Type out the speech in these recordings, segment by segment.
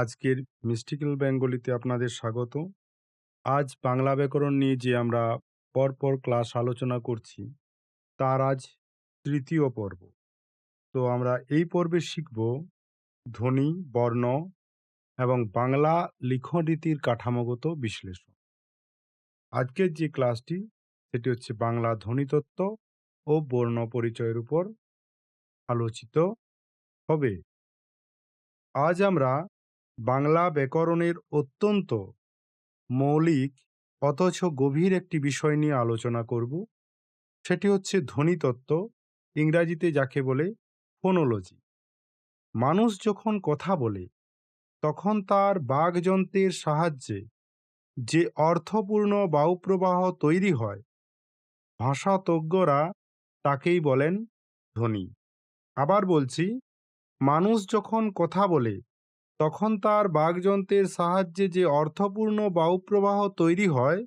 আজকের মিস্টিক্যাল বেঙ্গলিতে আপনাদের স্বাগত। আজ বাংলা ব্যাকরণ নিয়ে যে আমরা পরপর ক্লাস আলোচনা করছি, তার আজ তৃতীয় পর্ব। তো আমরা এই পর্বে শিখব ধ্বনি, বর্ণ এবং বাংলা লিখন রীতির কাঠামোগত বিশ্লেষণ। আজকের যে ক্লাসটি, সেটি হচ্ছে বাংলা ধ্বনিতত্ত্ব ও বর্ণ পরিচয়ের উপর আলোচিত হবে। আজ আমরা বাংলা ব্যাকরণের অত্যন্ত মৌলিক অথচ গভীর একটি বিষয় নিয়ে আলোচনা করব। সেটি হচ্ছে ধ্বনিতত্ত্ব, ইংরাজিতে যাকে বলে ফোনোলজি। মানুষ যখন কথা বলে তখন তার বাকযন্ত্রের সাহায্যে যে অর্থপূর্ণ বায়ুপ্রবাহ তৈরি হয়, ভাষাতজ্ঞরা তাকেই বলেন ধ্বনি। আবার বলছি, মানুষ যখন কথা বলে তখন তার বাকযন্ত্রের সাহায্যে যে অর্থপূর্ণ বায়ুপ্রবাহ তৈরি হয়,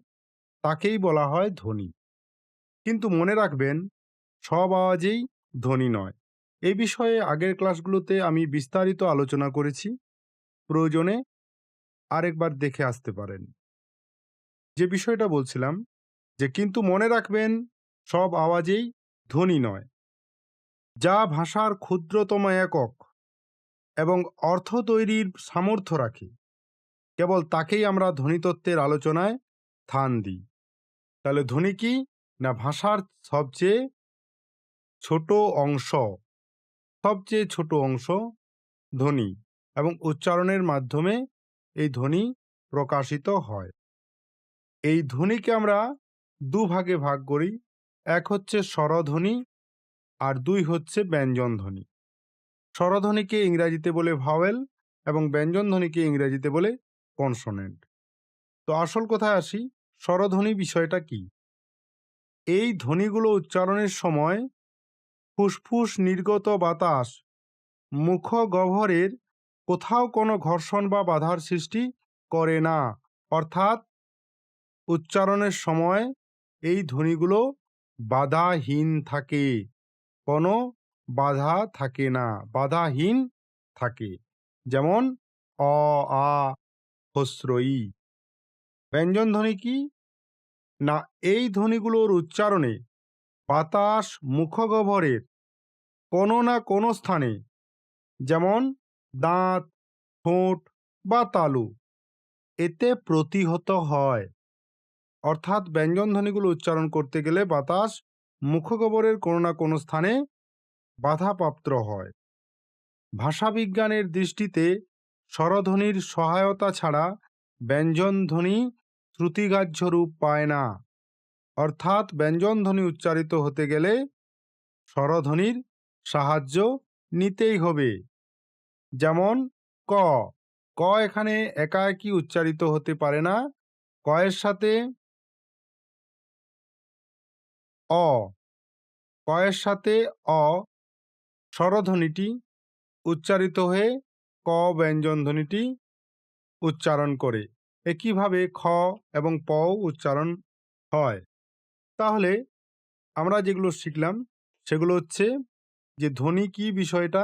তাকেই বলা হয় ধ্বনি। কিন্তু মনে রাখবেন, সব আওয়াজেই ধ্বনি নয়। এই বিষয়ে আগের ক্লাসগুলোতে আমি বিস্তারিত আলোচনা করেছি, প্রয়োজনে আরেকবার দেখে আসতে পারেন। যে বিষয়টা বলছিলাম, যে কিন্তু মনে রাখবেন, সব আওয়াজেই ধ্বনি নয়। যা ভাষার ক্ষুদ্রতম একক এবং অর্থ তৈরির সামর্থ্য রাখে, কেবল তাকেই আমরা ধ্বনিতত্ত্বের আলোচনায় স্থান দিই। তাহলে ধ্বনি কি? না, ভাষার সবচেয়ে ছোট অংশ, সবচেয়ে ছোট অংশ ধ্বনি, এবং উচ্চারণের মাধ্যমে এই ধ্বনি প্রকাশিত হয়। এই ধ্বনিকে আমরা দুভাগে ভাগ করি। এক হচ্ছে স্বরধ্বনি, আর দুই হচ্ছে ব্যঞ্জন ধ্বনি। স্বরধ্বনিকে ইংরাজিতে বলে ভাওয়েল এবং ব্যঞ্জন ধ্বনিকে ইংরাজিতে বলে কনসোনেন্ট। তো আসল কথায় আসি, স্বরধ্বনি বিষয়টা কি? এই ধ্বনিগুলো উচ্চারণের সময় ফুসফুস নির্গত বাতাস মুখগহ্বরের কোথাও কোনো ঘর্ষণ বা বাধার সৃষ্টি করে না। অর্থাৎ উচ্চারণের সময় এই ধ্বনিগুলো বাধাহীন থাকে, কোনো বাধা থাকে না, বাধাহীন থাকে। যেমন অ, আ, হস্রই। ব্যঞ্জন ধ্বনি কি? না, এই ধ্বনিগুলোর উচ্চারণে বাতাস মুখগহ্বরের কোনো না কোনো স্থানে, যেমন দাঁত, ঠোঁট বা তালু, এতে প্রতিহত হয়। অর্থাৎ ব্যঞ্জন ধ্বনিগুলো উচ্চারণ করতে গেলে বাতাস মুখগহ্বরের কোনো না কোনো স্থানে বাধাপ্রাপ্ত হয়। ভাষাবিজ্ঞানের দৃষ্টিতে স্বরধ্বনির সহায়তা ছাড়া ব্যঞ্জন ধ্বনি শ্রুতিগ্রাহ্য রূপ পায় না। অর্থাৎ ব্যঞ্জন ধ্বনি উচ্চারিত হতে গেলে স্বরধ্বনির সাহায্য নিতেই হবে। যেমন ক। ক এখানে একা একই উচ্চারিত হতে পারে না। কয়ের সাথে অ, কয়ের সাথে অ স্বরধ্বনিটি উচ্চারিত হয়ে ক ব্যঞ্জন ধ্বনিটি উচ্চারণ করে। একইভাবে খ এবং প উচ্চারণ হয়। তাহলে আমরা যেগুলো শিখলাম সেগুলো হচ্ছে যে ধ্বনি কি বিষয়টা,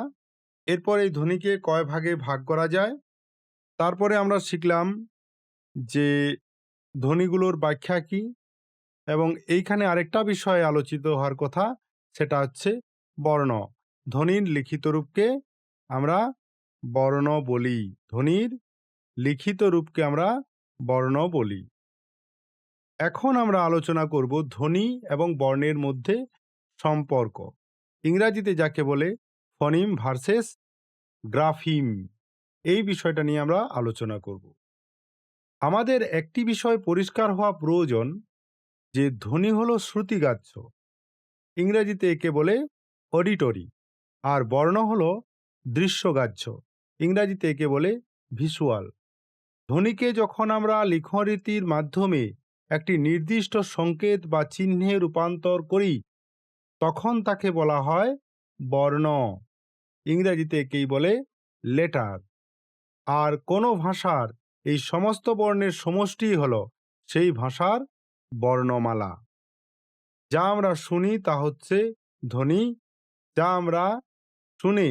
এরপর এই ধ্বনিকে কয় ভাগে ভাগ করা যায়, তারপরে আমরা শিখলাম যে ধ্বনিগুলোর ব্যাখ্যা কি, এবং এইখানে আরেকটা বিষয় আলোচিত হওয়ার কথা, সেটা হচ্ছে বর্ণ। ধ্বনির লিখিত রূপকে আমরা বর্ণ বলি, ধ্বনির লিখিত রূপকে আমরা বর্ণ বলি। এখন আমরা আলোচনা করব ধ্বনি এবং বর্ণের মধ্যে সম্পর্ক, ইংরাজিতে যাকে বলে ফনিম ভার্সেস গ্রাফিম। এই বিষয়টা নিয়ে আমরা আলোচনা করব। আমাদের একটি বিষয় পরিষ্কার হওয়া প্রয়োজন, যে ধ্বনি হলো শ্রুতিগ্রাহ্য, ইংরেজিতে একে বলে অডিটরি, আর বর্ণ হলো দৃশ্যগ্রাহ্য, ইংরাজিতে একে বলে ভিজুয়াল। ধ্বনিকে যখন আমরা লিখনরীতির মাধ্যমে একটি নির্দিষ্ট সংকেত বা চিহ্নে রূপান্তর করি, তখন তাকে বলা হয় বর্ণ, ইংরেজিতে একেই বলে লেটার। আর কোনো ভাষার এই সমস্ত বর্ণের সমষ্টি হলো সেই ভাষার বর্ণমালা। যা আমরা শুনি তা হচ্ছে ধ্বনি, যা আমরা শুনে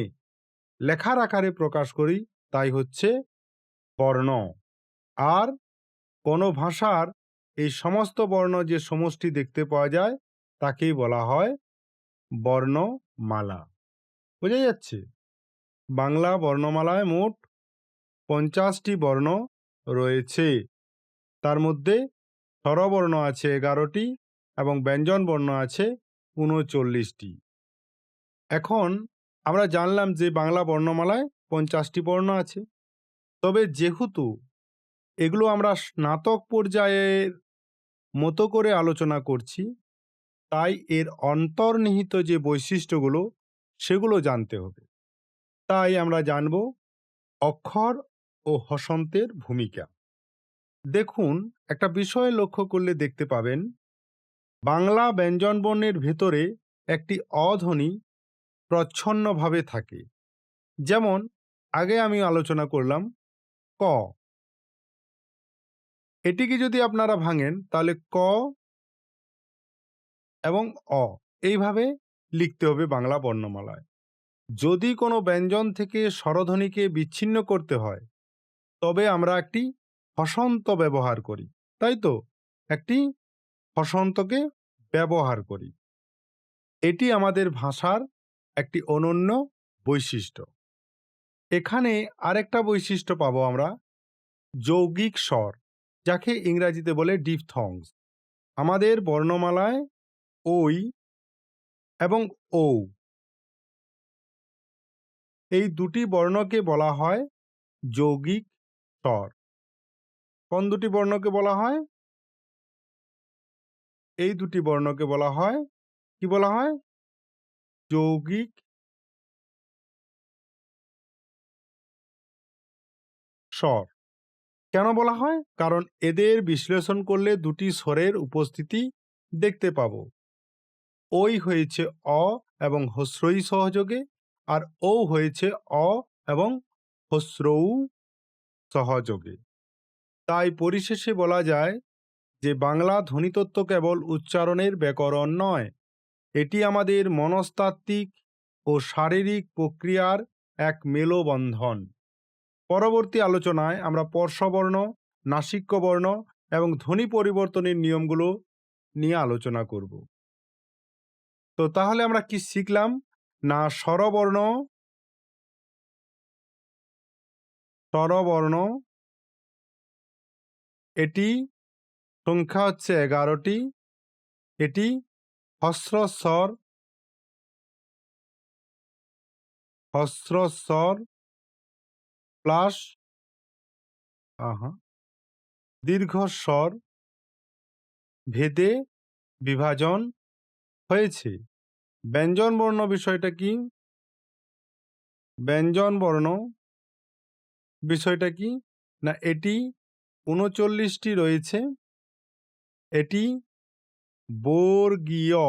লেখার আকারে প্রকাশ করি তাই হচ্ছে বর্ণ। আর কোনো ভাষার এই সমস্ত বর্ণ যে সমষ্টি দেখতে পাওয়া যায় তাকেই বলা হয় বর্ণমালা। বোঝা যাচ্ছে? বাংলা বর্ণমালায় মোট 50টি বর্ণ রয়েছে। তার মধ্যে স্বরবর্ণ আছে 11টি এবং ব্যঞ্জন বর্ণ আছে 39টি। এখন আমরা জানলাম যে বাংলা বর্ণমালায় 50টি বর্ণ আছে। তবে যেহেতু এগুলো আমরা স্নাতক পর্যায়ের মতো করে আলোচনা করছি, তাই এর অন্তর্নিহিত যে বৈশিষ্ট্যগুলো সেগুলো জানতে হবে। তাই আমরা জানব অক্ষর ও হসন্তের ভূমিকা। দেখুন, একটা বিষয় লক্ষ্য করলে দেখতে পাবেন বাংলা ব্যঞ্জনবর্ণের ভেতরে একটি অধ্বনি প্রচ্ছন্নভাবে থাকে। যেমন আগে আমি আলোচনা করলাম ক। এটিকে যদি আপনারা ভাঙেন তাহলে ক এবং অ এইভাবে লিখতে হবে বাংলা বর্ণমালায়। যদি কোনো ব্যঞ্জন থেকে স্বরধ্বনিকে বিচ্ছিন্ন করতে হয় তবে আমরা একটি হসন্ত ব্যবহার করি, তাই তো? একটি হসন্তকে ব্যবহার করি। এটি আমাদের ভাষার একটি অনন্য বৈশিষ্ট্য। এখানে আরেকটা বৈশিষ্ট্য পাবো আমরা, যৌগিক স্বর, যাকে ইংরাজিতে বলে ডিফথংস। আমাদের বর্ণমালায় ওই এবং ও এই দুটি বর্ণকে বলা হয় যৌগিক স্বর। কোন দুটি বর্ণকে বলা হয়? এই দুটি বর্ণকে বলা হয়, কি বলা হয়? যৌগিক স্বর। কেন বলা হয়? কারণ এদের বিশ্লেষণ করলে দুটি স্বরের উপস্থিতি দেখতে পাবো। ওই হয়েছে অ এবং হস্রই সহযোগে, আর ও হয়েছে অ এবং হস্রৌ সহযোগে। তাই পরিশেষে বলা যায় যে বাংলা ধ্বনিতত্ত্ব কেবল উচ্চারণের ব্যাকরণ নয়, এটি আমাদের মনস্তাত্ত্বিক ও শারীরিক প্রক্রিয়ার এক মেলবন্ধন। পরবর্তী আলোচনায় আমরা স্পর্শবর্ণ, নাসিক্যবর্ণ এবং ধ্বনি পরিবর্তনের নিয়মগুলো নিয়ে আলোচনা করব। তো তাহলে আমরা কি শিখলাম? না, স্বরবর্ণ এটি সংখ্যা হচ্ছে 11টি। এটি হস্রস্বর প্লাস দীর্ঘস্বর ভেদে বিভাজন হয়েছে। ব্যঞ্জন বর্ণ বিষয়টা কি? ব্যঞ্জন বর্ণ বিষয়টা কি? না, এটি 39টি রয়েছে। এটি বর্গীয়,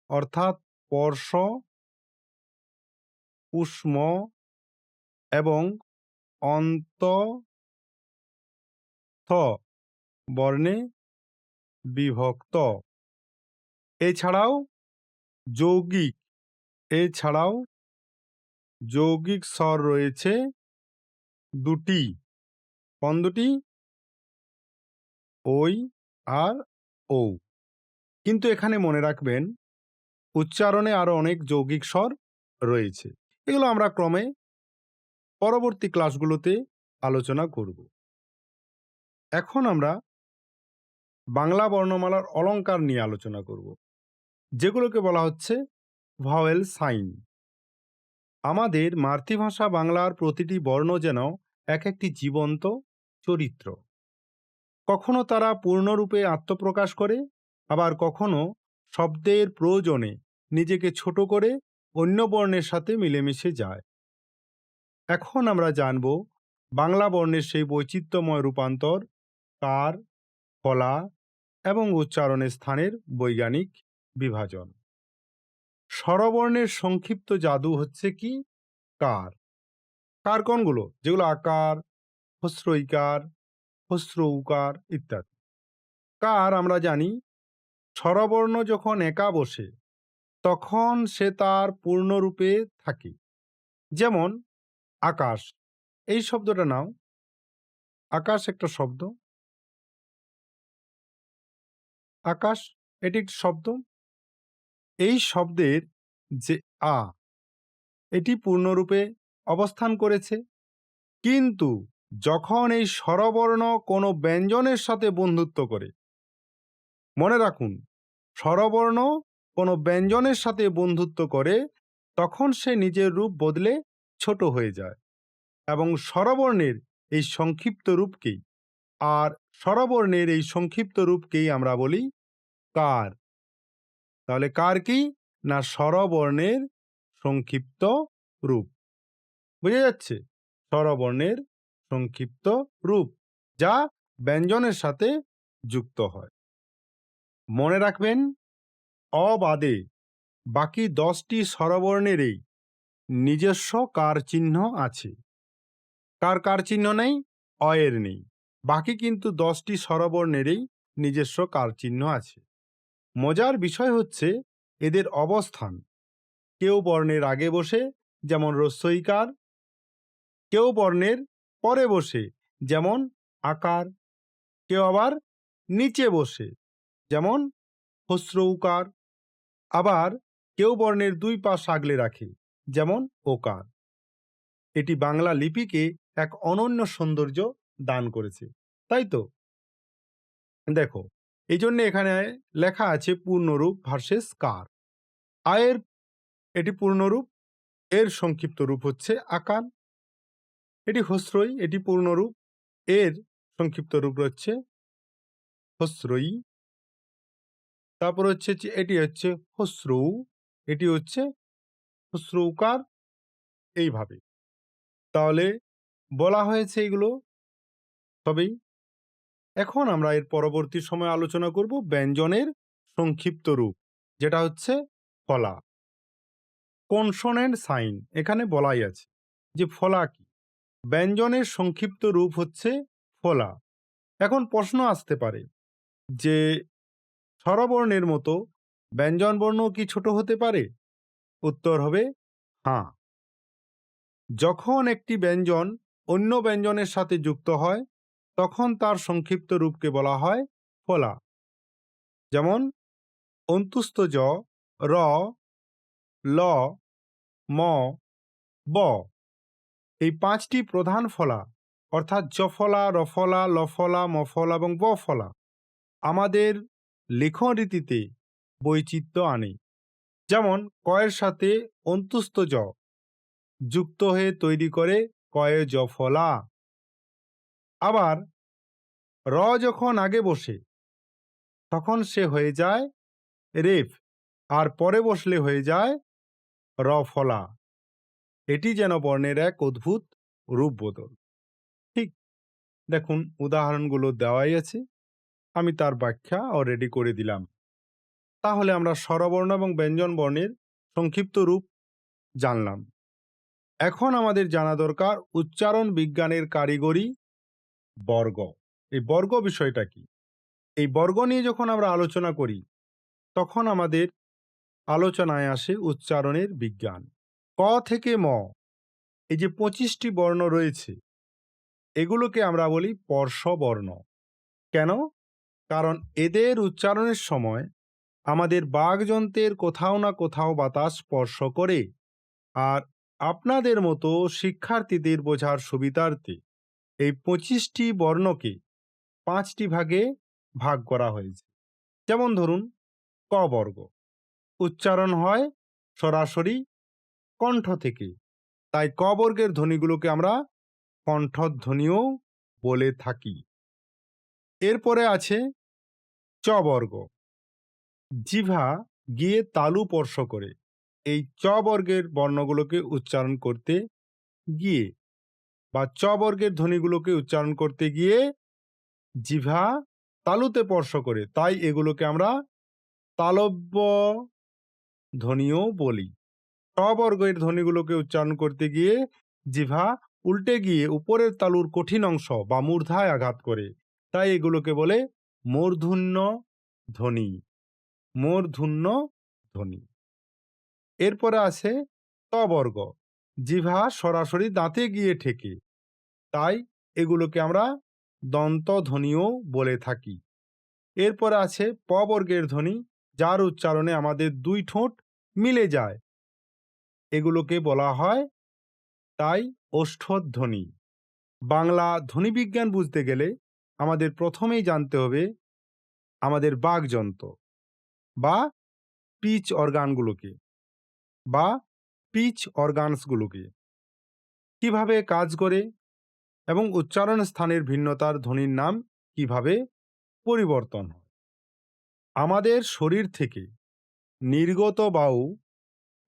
অর্থাৎ স্পর্শ, উষ্ম এবং অন্তঃস্থ বর্ণে বিভক্ত। এছাড়াও যৌগিক স্বর রয়েছে দুটি। কোন দুটি? ওই আর ও। কিন্তু এখানে মনে রাখবেন উচ্চারণে আরো অনেক যৌগিক স্বর রয়েছে। এগুলো আমরা ক্রমে পরবর্তী ক্লাসগুলোতে আলোচনা করব। এখন আমরা বাংলা বর্ণমালার অলংকার নিয়ে আলোচনা করব, যেগুলোকে বলা হচ্ছে ভাওয়েল সাইন। আমাদের মাতৃভাষা বাংলার প্রতিটি বর্ণ যেন এক একটি জীবন্ত চরিত্র। কখনো তারা পূর্ণরূপে আত্মপ্রকাশ করে, আবার কখনো শব্দের প্রয়োজনে নিজেকে ছোট করে অন্য বর্ণের সাথে মিলেমিশে যায়। এখন আমরা জানব বাংলা বর্ণের সেই বৈচিত্র্যময় রূপান্তর, কার, ফলা এবং উচ্চারণের স্থানের বৈজ্ঞানিক বিভাজন। স্বরবর্ণের সংক্ষিপ্ত জাদু হচ্ছে কি? কার। কার কোনগুলো? যেগুলো আকার, হস্রইকার, হস্রৌকার ইত্যাদি। কার আমরা জানি স্বরবর্ণ যখন একা বসে তখন সে তার পূর্ণরূপে থাকে। যেমন আকাশ, এই শব্দটা নাও, আকাশ একটা শব্দ। আকাশ এটি একটি শব্দ। এই শব্দের যে আ এটি পূর্ণরূপে অবস্থান করেছে, কিন্তু যখন এই স্বরবর্ণ কোনো ব্যঞ্জনের সাথে বন্ধুত্ব করে, মনে রাখুন, স্বরবর্ণ কোনো ব্যঞ্জনের সাথে বন্ধুত্ব করে তখন সে নিজের রূপ বদলে ছোট হয়ে যায় এবং স্বরবর্ণের এই সংক্ষিপ্ত রূপকেই আর স্বরবর্ণের এই সংক্ষিপ্ত রূপকেই আমরা বলি কার। তাহলে কার কি? না স্বরবর্ণের সংক্ষিপ্ত রূপ। বুঝা যাচ্ছে? স্বরবর্ণের সংক্ষিপ্ত রূপ যা ব্যঞ্জনের সাথে যুক্ত হয়। মনে রাখবেন, অ বাদে বাকি 10টি স্বরবর্ণেরই নিজস্ব কার চিহ্ন আছে। কার কার চিহ্ন নেই? অ এর নেই। বাকি কিন্তু 10টি স্বরবর্ণেরই নিজস্ব কার চিহ্ন আছে। মজার বিষয় হচ্ছে এদের অবস্থান। কেউ বর্ণের আগে বসে, যেমন রস্বইকার, কেউ বর্ণের পরে বসে, যেমন আকার, কেউ আবার নিচে বসে, যেমন হস্রৌকার, আবার কেউ বর্ণের 2 পাশ আগলে রাখে, যেমন ওকার। এটি বাংলা লিপিকে এক অনন্য সৌন্দর্য দান করেছে, তাই তো? দেখো, এই জন্য এখানে লেখা আছে পূর্ণরূপ ভার্সেস কার। আয়ের এটি পূর্ণরূপ, এর সংক্ষিপ্ত রূপ হচ্ছে আকার। এটি হস্রই, এটি পূর্ণরূপ, এর সংক্ষিপ্ত রূপ হচ্ছে হস্রই। তারপর হচ্ছে এটি হচ্ছে হস্রৌ, এটি হচ্ছে হস্রৌকার, এইভাবে। তাহলে বলা হয়েছে এগুলো সবেই। এখন আমরা এর পরবর্তী সময় আলোচনা করব ব্যঞ্জনের সংক্ষিপ্ত রূপ, যেটা হচ্ছে ফলা। কনসোনেন্ট সাইন এখানে বলাই আছে যে ফলা কি। ব্যঞ্জনের সংক্ষিপ্ত রূপ হচ্ছে ফলা। এখন প্রশ্ন আসতে পারে যে স্বরবর্ণের মতো ব্যঞ্জনবর্ণ কি ছোট হতে পারে? উত্তর হবে হ্যাঁ। যখন একটি ব্যঞ্জন অন্য ব্যঞ্জনের সাথে যুক্ত হয় তখন তার সংক্ষিপ্ত রূপকে বলা হয় ফলা। যেমন অন্তুস্থ জ, র, ল, ম, ব, এই 5টি প্রধান ফলা অর্থাৎ জফলা, রফলা, লফলা, মফলা এবং বফলা আমাদের লেখন রীতিতে বৈচিত্র্য আনে। যেমন কয়ের সাথে অন্তুস্থ জ যুক্ত হয়ে তৈরি করে কয়ে জফলা। আবার র যখন আগে বসে তখন সে হয়ে যায় রেফ, আর পরে বসলে হয়ে যায় রফলা। এটি যেন বর্ণের এক অদ্ভুত রূপ বদল। ঠিক দেখুন, উদাহরণগুলো দেওয়াই আছে, আমি তার ব্যাখ্যা অলরেডি করে দিলাম। তাহলে আমরা স্বরবর্ণ এবং ব্যঞ্জন বর্ণের সংক্ষিপ্ত রূপ জানলাম। এখন আমাদের জানা দরকার উচ্চারণ বিজ্ঞানের কারিগরি বর্গ। এই বর্গ বিষয়টা কি? এই বর্গ নিয়ে যখন আমরা আলোচনা করি তখন আমাদের আলোচনায় আসে উচ্চারণের বিজ্ঞান। ক থেকে ম, এই যে 25টি বর্ণ রয়েছে এগুলোকে আমরা বলি স্পর্শবর্ণ। কেন? কারণ এদের উচ্চারণের সময় আমাদের বাকযন্ত্রের কোথাও না কোথাও বাতাস স্পর্শ করে। আর আপনাদের মতো শিক্ষার্থীদের বোঝার সুবিধার্থে এই 25টি বর্ণকে 5টি ভাগে ভাগ করা হয়েছে। যেমন ধরুন, ক বর্গ উচ্চারণ হয় সরাসরি কণ্ঠ থেকে, তাই ক বর্গের ধ্বনিগুলোকে আমরা কণ্ঠধ্বনিও বলে থাকি। এরপরে আছে চ বর্গ, জিহ্বা গিয়ে তালু স্পর্শ করে। এই চ বর্গের বর্ণগুলোকে উচ্চারণ করতে গিয়ে বা চ বর্গের ধ্বনিগুলোকে উচ্চারণ করতে গিয়ে জিহ্বা তালুতে স্পর্শ করে, তাই এগুলোকে আমরা তালব্য ধ্বনিও বলি। ট বর্গের ধ্বনিগুলোকে উচ্চারণ করতে গিয়ে জিহ্বা উল্টে গিয়ে উপরের তালুর কঠিন অংশ বা মূর্ধায় আঘাত করে, তাই এগুলোকে বলে মূর্ধন্য ধ্বনি। মূর্ধন্য ধ্বনি। এরপরে আছে ত বর্গ, জিহ্বা সরাসরি দাঁতে গিয়ে ঠেকে, তাই এগুলোকে আমরা দন্তধ্বনিও বলে থাকি। এরপরে আছে প বর্গের ধ্বনি, যার উচ্চারণে আমাদের দুই ঠোঁট মিলে যায়, এগুলোকে বলা হয় তাই ওষ্ঠধ্বনি। বাংলা ধ্বনিবিজ্ঞান বুঝতে গেলে আমাদের প্রথমেই জানতে হবে আমাদের বাকযন্ত্র বা পিচ অর্গানগুলোকে বা পিচ অর্গানসগুলোকে কিভাবে কাজ করে এবং উচ্চারণ স্থানের ভিন্নতার ধ্বনির নাম কিভাবে পরিবর্তন হয়। আমাদের শরীর থেকে নির্গত বায়ু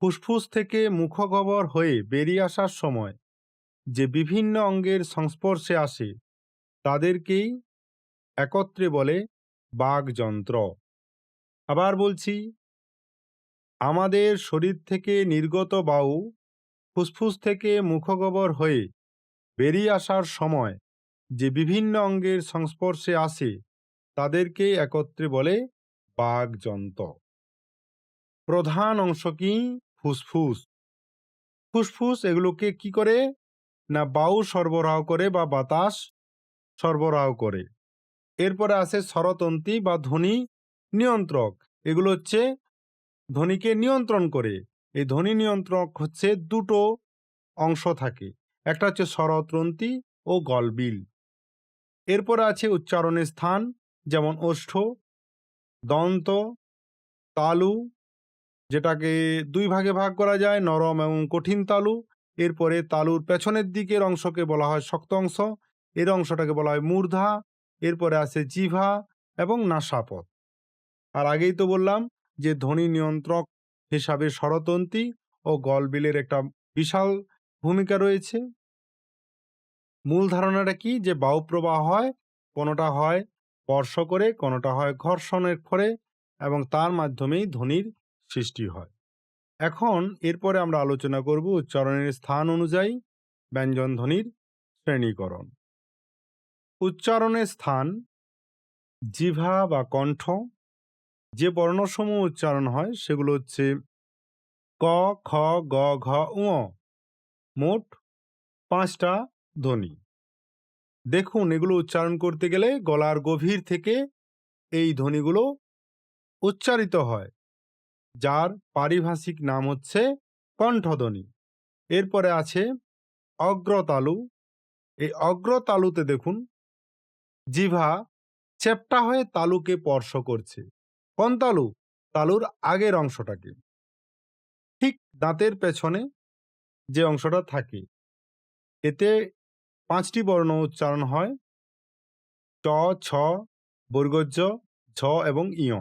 ফুসফুস থেকে মুখগহ্বর হয়ে বেরিয়ে আসার সময় যে বিভিন্ন অঙ্গের সংস্পর্শে আসে তাদেরকেই একত্রে বলে বাকযন্ত্র। আবার বলছি, আমাদের শরীর থেকে নির্গত বায়ু ফুসফুস থেকে মুখগহ্বর হয়ে বেরিয়ে আসার সময় যে বিভিন্ন অঙ্গের সংস্পর্শে আসে তাদেরকেই একত্রে বলে বাকযন্ত্র। প্রধান অংশ কি? ফুসফুস। ফুসফুস এগুলোকে কি করে না বায়ু সরবরাহ করে বা বাতাস সরবরাহ করে। এরপরে আছে স্বরতন্ত্রী বা ধ্বনি নিয়ন্ত্রক, এগুলো হচ্ছে ধ্বনিকে নিয়ন্ত্রণ করে। এই ধ্বনি নিয়ন্ত্রক হচ্ছে দুটো অংশ থাকে, একটা হচ্ছে স্বরতন্ত্রী ও গলবিল। এরপরে আছে উচ্চারণের স্থান, যেমন ওষ্ঠ, দন্ত, তালু, যেটাকে দুই ভাগে ভাগ করা যায়, নরম এবং কঠিন তালু। এরপরে তালুর পেছনের দিকের অংশকে বলা হয় শক্ত অংশ, এর অংশটাকে বলা হয় মূর্ধা। এরপরে আছে জিহ্বা এবং নাসাপথ। আর আগেই তো বললাম যে ধ্বনি নিয়ন্ত্রক হিসাবে স্বরতন্ত্রী ও গলবিলের একটা বিশাল ভূমিকা রয়েছে। মূল ধারণাটা কি? যে বায়ু প্রবাহ হয়, কোনোটা হয় স্পর্শ করে, কোনোটা হয় ঘর্ষণের ফলে, এবং তার মাধ্যমেই ধ্বনির সৃষ্টি হয়। এখন এরপরে আমরা আলোচনা করব উচ্চারণের স্থান অনুযায়ী ব্যঞ্জন ধ্বনির শ্রেণীকরণ। উচ্চারণের স্থান, জিহ্বা বা কণ্ঠ, যে বর্ণসমূহ উচ্চারণ হয় সেগুলো হচ্ছে ক, খ, গ, ঘ, ঙ। মোট 5টা ধ্বনি। দেখুন, এগুলো উচ্চারণ করতে গেলে গলার গভীর থেকে এই ধ্বনিগুলো উচ্চারিত হয়, যার পারিভাষিক নাম হচ্ছে কণ্ঠধ্বনি। এরপরে আছে অগ্রতালু। এই অগ্রতালুতে দেখুন জিহ্বা চ্যাপ্টা হয়ে তালুকে স্পর্শ করছে। কোন তালু? তালুর আগের অংশটাকে, ঠিক দাঁতের পেছনে যে অংশটা থাকে। এতে 5টি বর্ণ উচ্চারণ হয়, চ, ছ, বর্গজ, ঝ এবং ইয়।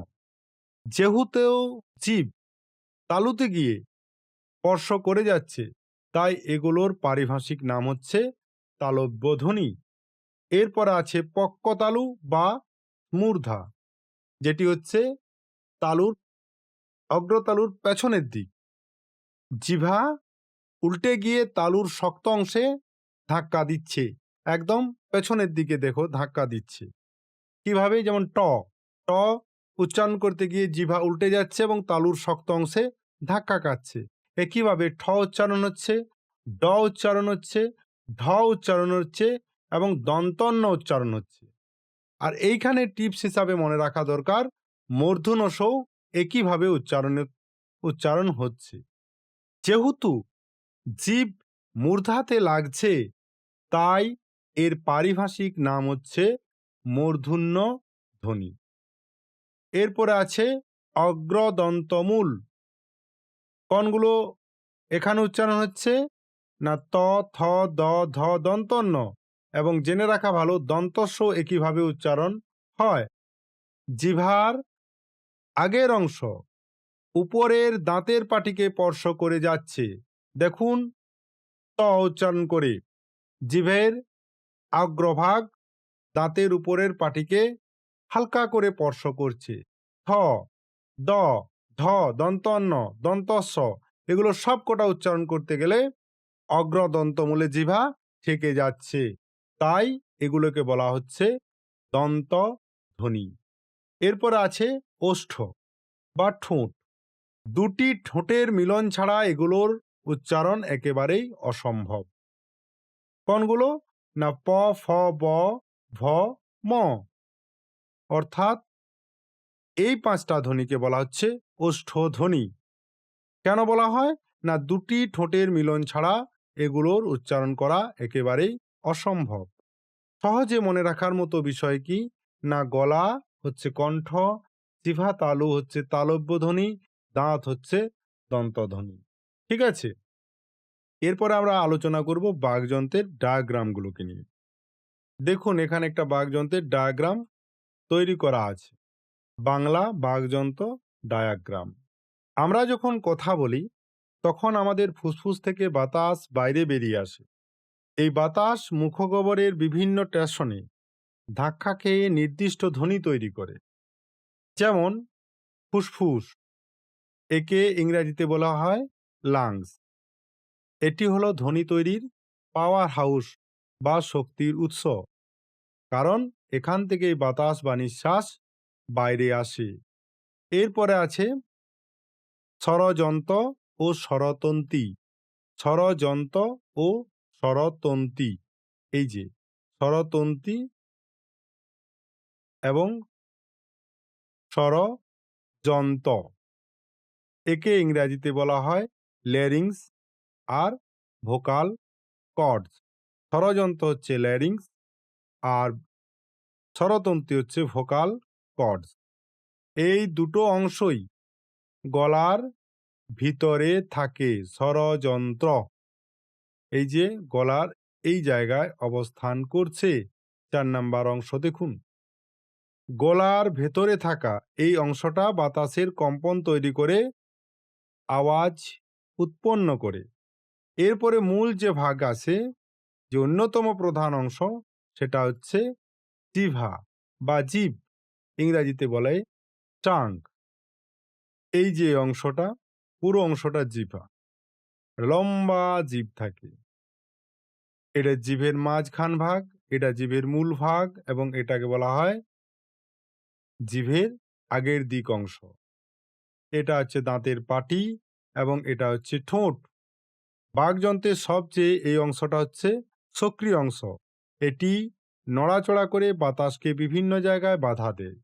যেহেতু জীব তালুতে গিয়ে স্পর্শ করে যাচ্ছে, তাই এগুলোর পারিভাষিক নাম হচ্ছে তালব্য ধ্বনি। এরপর আছে পক্কতালু বা মূর্ধা, যেটি হচ্ছে তালুর অগ্রতালুর পেছনের দিক। জিহ্বা উল্টে গিয়ে তালুর শক্ত অংশে ধাক্কা দিচ্ছে, একদম পেছনের দিকে দেখো ধাক্কা দিচ্ছে। কিভাবে? যেমন ট, ট উচ্চারণ করতে গিয়ে জিহ্বা উল্টে যাচ্ছে এবং তালুর শক্ত অংশে ধাক্কা খাচ্ছে। একইভাবে ঠ উচ্চারণ হচ্ছে, ড উচ্চারণ হচ্ছে, ঢ উচ্চারণ হচ্ছে এবং দন্তন্য উচ্চারণ হচ্ছে। আর এইখানে টিপস হিসাবে মনে রাখা দরকার, মূর্ধন্যও একইভাবে উচ্চারণ হচ্ছে। যেহেতু জীব মূর্ধাতে লাগছে, তাই এর পারিভাষিক নাম হচ্ছে মূর্ধন্য ধ্বনি। এরপরে আছে অগ্রদন্তমূল। কোনগুলো এখানে উচ্চারণ হচ্ছে না? ত, থ, দ, ধ, দন্তন্য। এবং জেনে রাখা ভালো, দন্তস্ব একইভাবে উচ্চারণ হয়। জিহ্বার আগের অংশ উপরের দাঁতের পাটিকে স্পর্শ করে যাচ্ছে। দেখুন, ত উচ্চারণ করে জিভের অগ্রভাগ দাঁতের উপরের পাটিকে হালকা করে স্পর্শ করছে। থ, দ, ধ, দন্তন্য, দন্তস্ব, এগুলো সব কটা উচ্চারণ করতে গেলে অগ্রদন্তমূলে জিহ্বা থেকে যাচ্ছে, তাই এগুলোকে বলা হচ্ছে দন্ত ধ্বনি। এরপর আছে ওষ্ঠ বা ঠোঁট। দুটি ঠোঁটের মিলন ছাড়া এগুলোর উচ্চারণ একেবারেই অসম্ভব। কোনগুলো? না প, ফ, ব, ভ, ম। অর্থাৎ এই ৫টা ধ্বনিকে বলা হচ্ছে ওষ্ঠধ্বনি। কেন বলা হয়? না, দুটি ঠোঁটের মিলন ছাড়া এগুলোর উচ্চারণ করা একেবারেই অসম্ভব। সহজে মনে রাখার মতো বিষয় কি? না, গলা হচ্ছে কণ্ঠ, জিহ্বা তালু হচ্ছে তালব্য ধ্বনি, দাঁত হচ্ছে দন্তধ্বনি। ঠিক আছে? এরপরে আমরা আলোচনা করব বাকযন্ত্রের ডায়াগ্রামগুলোকে নিয়ে। দেখুন, এখানে একটা বাকযন্ত্রের ডায়াগ্রাম তৈরি করা আছে। বাংলা বাকযন্ত্র ডায়াগ্রাম। আমরা যখন কথা বলি তখন আমাদের ফুসফুস থেকে বাতাস বাইরে বেরিয়ে আসে। এই বাতাস মুখগহ্বরের বিভিন্ন স্টেশনে ধাক্কা খেয়ে নির্দিষ্ট ধ্বনি তৈরি করে। যেমন ফুসফুস, একে ইংরেজিতে বলা হয় লাংস। এটি হলো ধ্বনি তৈরির পাওয়ার হাউস বা শক্তির উৎস, কারণ এখান থেকেই বাতাস বা নিঃশ্বাস বাইরে আসে। এরপরে আছে স্বরযন্ত্র ও স্বরতন্ত্রী। স্বরযন্ত্র ও স্বরতন্ত্রী, এই যে স্বরতন্ত্রী এবং স্বরযন্ত্র, একে ইংরেজিতে বলা হয় ল্যারিংস আর ভোকাল কর্ডস। স্বরযন্ত্র হচ্ছে ল্যারিংস আর স্বরতন্ত্রী হচ্ছে ভোকাল কর্ডস। এই দুটো অংশই গলার ভিতরে থাকে। স্বরযন্ত্র এই যে গলার এই জায়গায় অবস্থান করছে। ৪ নাম্বার অংশ দেখুন, গলার ভেতরে থাকা এই অংশটা বাতাসের কম্পন তৈরি করে আওয়াজ উৎপন্ন করে। এরপরে মূল যে ভাগ আছে, যে অন্যতম প্রধান অংশ, সেটা হচ্ছে জিহ্বা বা জিভ, ইংরেজিতে বলে টাং। এই যে অংশটা, পুরো অংশটা জিহ্বা, লম্বা জিভ থাকে। এটা জিভের মাঝখান ভাগ, এটা জিভের মূল ভাগ এবং এটাকে বলা হয় জিভের আগের দিক অংশ। এটা হচ্ছে দাঁতের পাটি এবং এটা হচ্ছে ঠোঁট। বাকযন্ত্রের সবচেয়ে এই অংশটা হচ্ছে সক্রিয় অংশ। এটি নড়াচড়া করে বাতাসকে বিভিন্ন জায়গায় বাধা দেয়।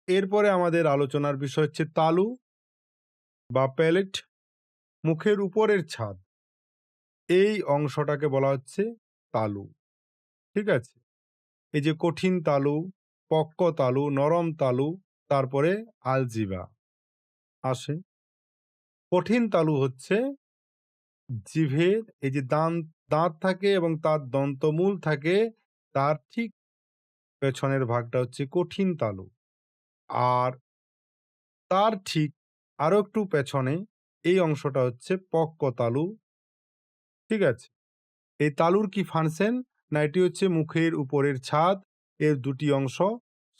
এরপরে আমাদের আলোচনার বিষয় হচ্ছে তালু বা প্যালেট, মুখের উপরের ছাদ। এই অংশটাকে বলা হচ্ছে তালু। ঠিক আছে? এই যে কঠিন তালু, পক্ক তালু, নরম তালু, তারপরে আলজিবা আসে। কঠিন তালু হচ্ছে জিভের এই যে দাঁত থাকে এবং তার দন্তমূল থাকে, তার ঠিক পেছনের ভাগটা হচ্ছে কঠিন তালু। আর তার ঠিক আরো একটু পেছনে এই অংশটা হচ্ছে পক্ক তালু। ঠিক আছে? এই তালুর কি ফাংশন? না, এটি হচ্ছে মুখের উপরের ছাদ। এর দুটি অংশ,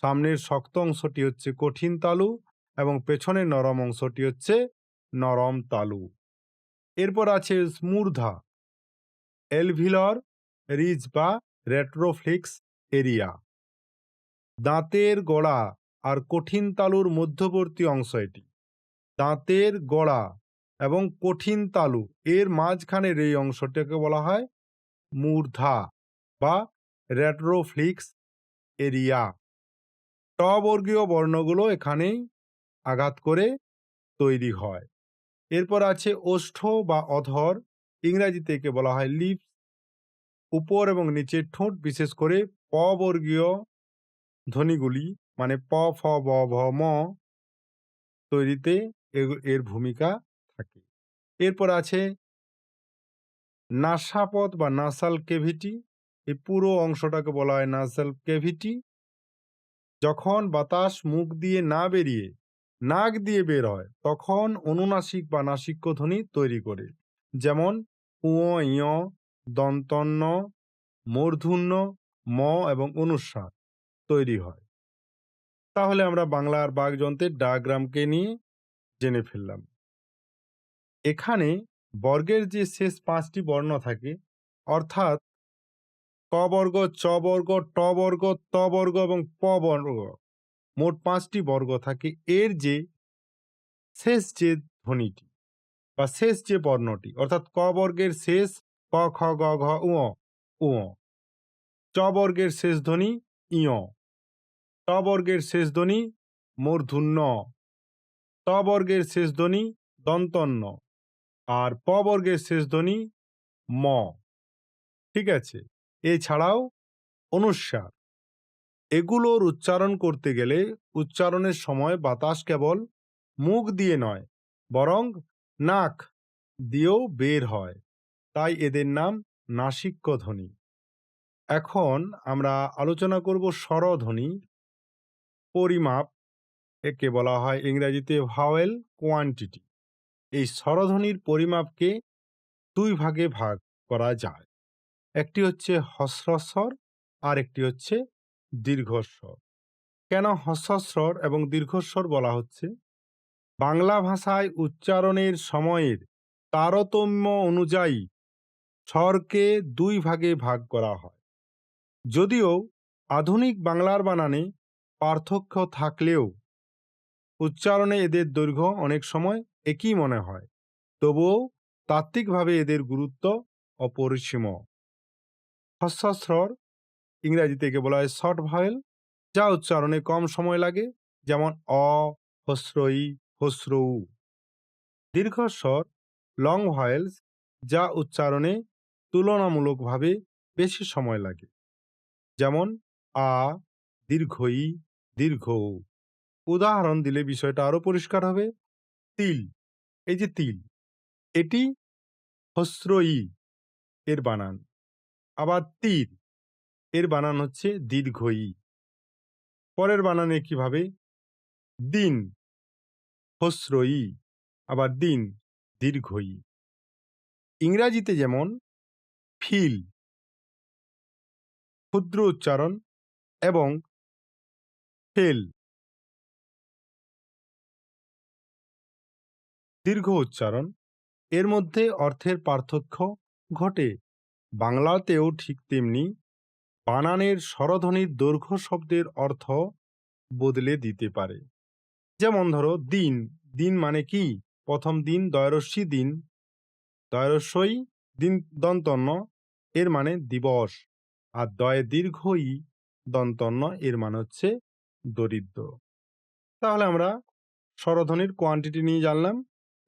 সামনের শক্ত অংশটি হচ্ছে কঠিন তালু এবং পেছনের নরম অংশটি হচ্ছে নরম তালু। এরপর আছে স্মূর্ধা, এলভিলর রিজ বা রেট্রোফ্লেক্স এরিয়া। দাঁতের গোড়া আর কঠিন তালুর মধ্যবর্তী অংশ এটি। দাঁতের গোড়া এবং কঠিন তালু এর মাঝখানের এই অংশটাকে বলা হয় মূর্ধা বা রেট্রোফ্লেক্স এরিয়া। ট বর্গীয় বর্ণগুলো এখানেই আঘাত করে তৈরি হয়। এরপর আছে ওষ্ঠ বা অধর, ইংরেজিতে একে বলা হয় লিপস। উপর এবং নিচের ঠোঁট, বিশেষ করে প বর্গীয় ধ্বনিগুলি মানে প, ফ, ব, ভ, ম তৈরিতে এর ভূমিকা থাকে। এরপর আছে নাসাপথ বা নাসাল ক্যাভিটি। এই পুরো অংশটাকে বলা হয় নাসাল ক্যাভিটি। যখন বাতাস মুখ দিয়ে না বেরিয়ে নাক দিয়ে বের হয় তখন অনুনাসিক বা নাসিক্য ধ্বনি তৈরি করে। যেমন উ, ইয়, দন্তন্য, মূর্ধন্য, ম এবং অনুস্বার তৈরি হয়। তাহলে আমরা বাংলার বাকযন্ত্রের ডায়াগ্রামকে নিয়ে জেনে ফেললাম। এখানে বর্গের যে শেষ 5টি বর্ণ থাকে, অর্থাৎ ক বর্গ, চ বর্গ, ট বর্গ, ত বর্গ এবং প বর্গ, মোট 5টি বর্গ থাকে। এর যে শেষ যে ধ্বনিটি বা শেষ যে বর্ণটি, অর্থাৎ ক বর্গের শেষ ক, খ, গ, ঘ, ঙ, ঙ, চ বর্গের শেষ ধ্বনি ইয়, ট বর্গের শেষ ধ্বনি মূর্ধন্য, ত বর্গের শেষ ধ্বনি দন্তন্য, আর প বর্গের শেষ ধ্বনি ম। ঠিক আছে, এছাড়াও অনুস্বার। এগুলোর উচ্চারণ করতে গেলে উচ্চারণের সময় বাতাস কেবল মুখ দিয়ে নয়, বরং নাক দিয়েও বের হয়, তাই এদের নাম নাসিক্য ধ্বনি। এখন আমরা আলোচনা করব স্বরধ্বনি পরিমাপ। একে বলা হয় ইংরেজিতে ভাওয়েল কোয়ান্টিটি। এই স্বরধ্বনির পরিমাপকে দুই ভাগে ভাগ করা যায়। একটি হচ্ছে হ্রস্বস্বর আর একটি হচ্ছে দীর্ঘস্বর। কেন হ্রস্বস্বর এবং দীর্ঘস্বর বলা হচ্ছে? বাংলা ভাষায় উচ্চারণের সময়ের তারতম্য অনুযায়ী স্বরকে দুই ভাগে ভাগ করা হয়। যদিও আধুনিক বাংলার বানানে পার্থক্য থাকলেও উচ্চারণে এদের দৈর্ঘ্য অনেক সময় একই মনে হয়, তবুও তাত্ত্বিকভাবে এদের গুরুত্ব অপরিসীম। হ্রস্বস্বর ইংরেজিতে একে বলা হয় শর্ট ভাওয়েল, যা উচ্চারণে কম সময় লাগে, যেমন অ, হস্র ই, হস্র উ। দীর্ঘস্বর লং ভাওয়েলস, যা উচ্চারণে তুলনামূলকভাবে বেশি সময় লাগে, যেমন আ, দীর্ঘ ই, দীর্ঘ উ। উদাহরণ দিলে বিষয়টা আরো পরিষ্কার হবে। তিল, এই যে তিল, এটি হস্র ই এর বানান। আবার তীর, এর বানান হচ্ছে দীর্ঘ ই। পরের বানানে কিভাবে? দিন, হস্র ই, আবার দিন, দীর্ঘ ই। ইংরাজিতে যেমন ফিল ক্ষুদ্র উচ্চারণ এবং ফেল দীর্ঘ উচ্চারণ, এর মধ্যে অর্থের পার্থক্য ঘটে। বাংলাতেও ঠিক তেমনি বানানের স্বরধ্বনির দৈর্ঘ্য শব্দের অর্থ বদলে দিতে পারে। যেমন ধরো দিন, দিন মানে কি? প্রথম দিন দয়রস্যি দিন, দয়রস্যই দিন দন্তন্য, এর মানে দিবস, আর দয়ে দীর্ঘ ই দন্তন্য, এর মানে হচ্ছে দরিদ্র। তাহলে আমরা স্বরধ্বনির কোয়ান্টিটি নিয়ে জানলাম,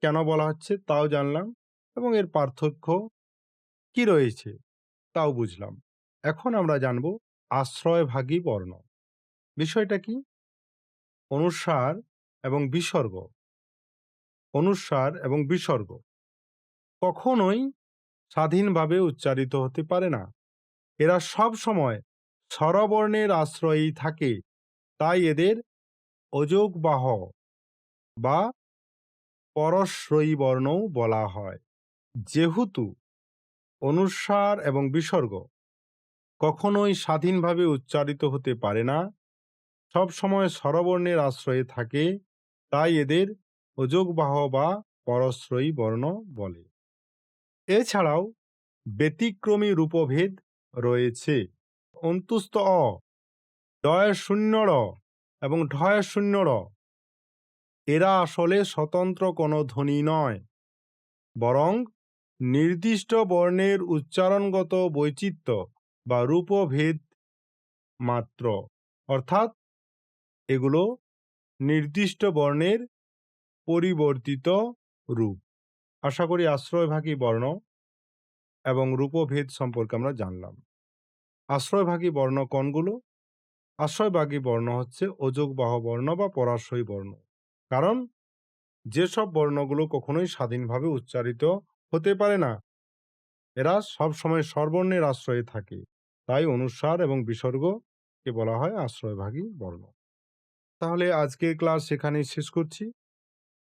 কেন বলা হচ্ছে তাও জানলাম, এবং এর পার্থক্য কি রয়েছে তাও বুঝলাম। এখন আমরা জানব আশ্রয়ভাগী বর্ণ। বিষয়টা কি? অনুস্বার এবং বিসর্গ। অনুস্বার এবং বিসর্গ কখনোই স্বাধীনভাবে উচ্চারিত হতে পারে না। এরা সব সময় স্বরবর্ণের আশ্রয়েই থাকে, তাই এদের অযোগবাহ বা পরশ্রয়ী বর্ণও বলা হয়। যেহেতু অনুস্বার এবং বিসর্গ কখনোই স্বাধীনভাবে উচ্চারিত হতে পারে না, সব সময় স্বরবর্ণের আশ্রয়ে থাকে, তাই এদের অযোগবাহ বা পরশ্রয়ী বর্ণ বলে। এছাড়াও ব্যতিক্রমী রূপভেদ রয়েছে। অন্তুস্থ অ, ডয় শূন্য র এবং ঢয় শূন্য র, এরা আসলে স্বতন্ত্র কোনো ধ্বনি নয়, বরং নির্দিষ্ট বর্ণের উচ্চারণগত বৈচিত্র্য বা রূপভেদ মাত্র। অর্থাৎ এগুলো নির্দিষ্ট বর্ণের পরিবর্তিত রূপ। আশা করি আশ্রয়ভাগী বর্ণ এবং রূপভেদ সম্পর্কে আমরা জানলাম। আশ্রয়ভাগী বর্ণ কোনগুলো? আশ্রয়ভাগী বর্ণ হচ্ছে অযোগবাহ বর্ণ বা পরাশ্রয়ী বর্ণ। কারণ যেসব বর্ণগুলো কখনোই স্বাধীনভাবে উচ্চারিত হতে পারে না, এরা সবসময় স্বরবর্ণের আশ্রয়ে থাকে, তাই অনুস্বার এবং বিসর্গকে বলা হয় আশ্রয়ভাগী বর্ণ। তাহলে আজকের ক্লাস সেখানেই শেষ করছি।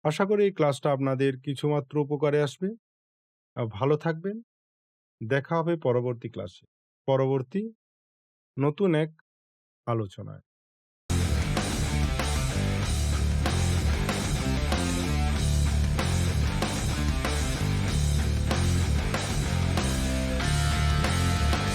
আশা করি এই ক্লাসটা আপনাদের কিছুমাত্র উপকারে আসবে। ভালো থাকবেন। দেখা হবে পরবর্তী ক্লাসে, পরবর্তী নতুন এক আলোচনায়।